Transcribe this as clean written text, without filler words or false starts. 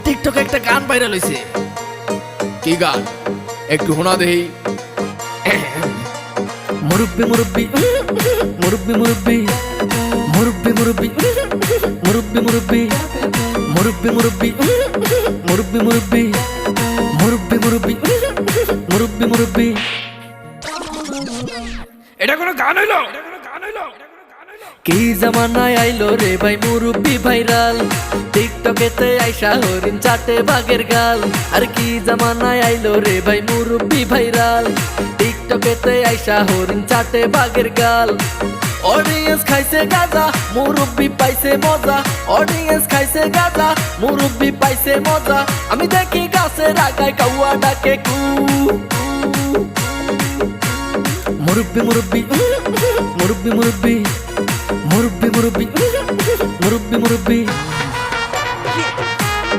টিকটকে একটা গান ভাইরাল হইছে। কি গান একটু শোনা দেই। মুরব্বি মুরব্বি মুরব্বি মুরব্বি মুরব্বি মুরব্বি মুরব্বি মুরব্বি মুরব্বি মুরব্বি মুরব্বি মুরব্বি মুরব্বি মুরব্বি মুরব্বি মুরব্বি। এটা কোনো গান হইলো? কি জামানায় আইলো রে ভাই মুরব্বি ভাইরাল, টিকটকেতে আইসা হরিণ চাটে বাঘের গাল। আর কি জামানায় আইলো রে ভাই মুরব্বি ভাইরাল, টিকটকেতে আইসা হরিণ চাটে বাঘের গাল। অডিয়েন্স খাইছে গাঁজা, মুরব্বি পাইছে মজা। অডিয়েন্স খাইছে গাঁজা, মুরব্বি পাইছে মজা। আমি দেখি গাছের আগায় কাউয়া ডাকে কু। মুরব্বি মুরব্বি মুরব্বি মুরব্বি মুরব্বি মুরব্বি মুরব্বি মুরব্বি।